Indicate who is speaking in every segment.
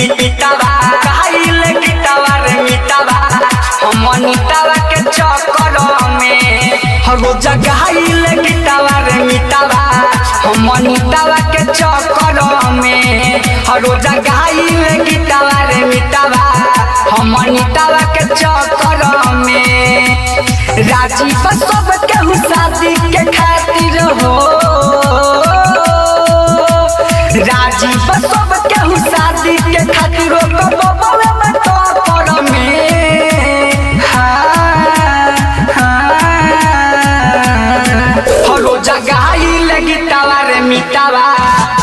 Speaker 1: मिटावा गाइल गीतवा रे मिटावा हम नीतावा के चक्कर में रोज गाइल गीतवा रे मिटावा हम नीतावा के चक्कर में रोज गाइल गीतवा रे मिटावा हम नीतावा के चक्कर में राजीव सब केहू शादी के खातिर हो राजीव सब केहू शादी के खातिर रोज गाइल गीतवा रे मिटावा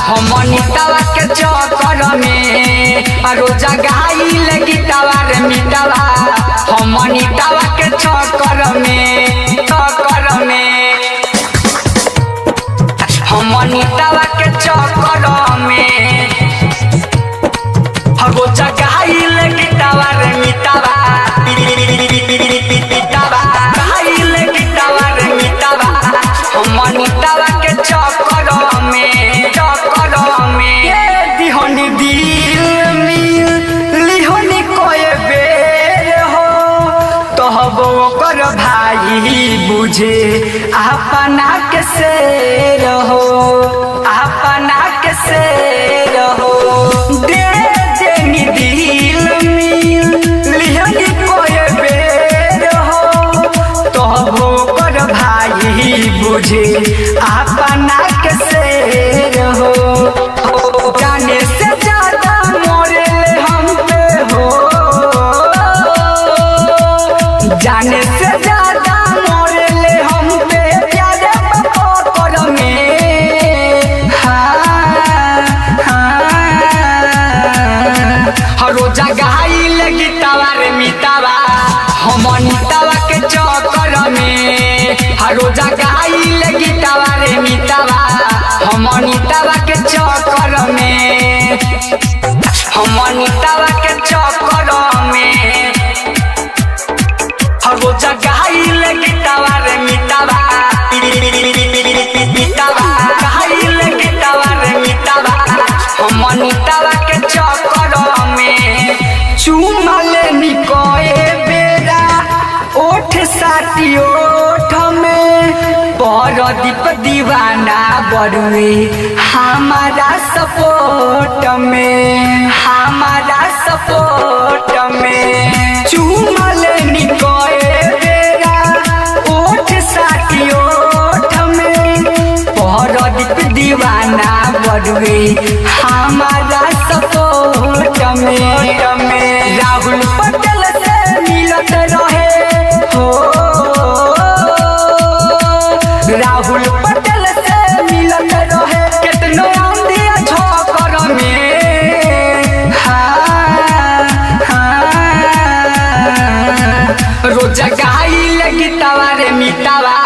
Speaker 1: हम नीतावा के चक्कर में रोज गाइल गीतवा रे मिटावा हम नीतावा के चक्कर में हम नीतावा के चक्कर में रोज गाइल गीतवा रे मिटावा गाइल गीतवा रे मिटावा हम नीतावा के चक्कर में दिहनी दिल लिहनी कोई बेर हो तब ओकर भाई बुझे अपना के शेर हो अपना के शेर हो दे देनी दिल लिहनी कोई बेर हो तब ओकर भाई बुझे अपना के शेर हो जाने से ज्यादा मोरे ले हम पे हो जाने से ज्यादा मोरे ले हम पे प्यारे पकड़ में रोज गाइल गीतवा रे मिटावा हम नीतावा के चक्कर में रोज गाइल गीतवा रे मिटावा हम नीतावा के चक्कर में हम नीतावा के चक्कर में रोज गाइल गीतवा रे मिटावा गाइल गीतवा रे मिटावा हम नीतावा के चक्कर में चुमा लेनी कोई बेरा ओठ साटी ओठ में परदीप दीवाना बड़ुए हमारा सपोर्ट में चुमा लेनी कोई बेरा ओठ साटी ओठ में परदीप दीवाना बड़ुए हमारा सपोर्ट में राहुल पटेल से मिलत रहे हो राहुल पटेल से मिलत रहे कितनो आंधिया झोंकर में रोज गाइल गीतवा रे मिटावा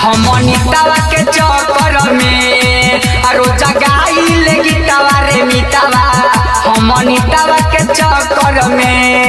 Speaker 1: हम नीतावा के चक्कर में रोज गाइल गीतवा रे मिटावा हम नीतावा के चक्कर में।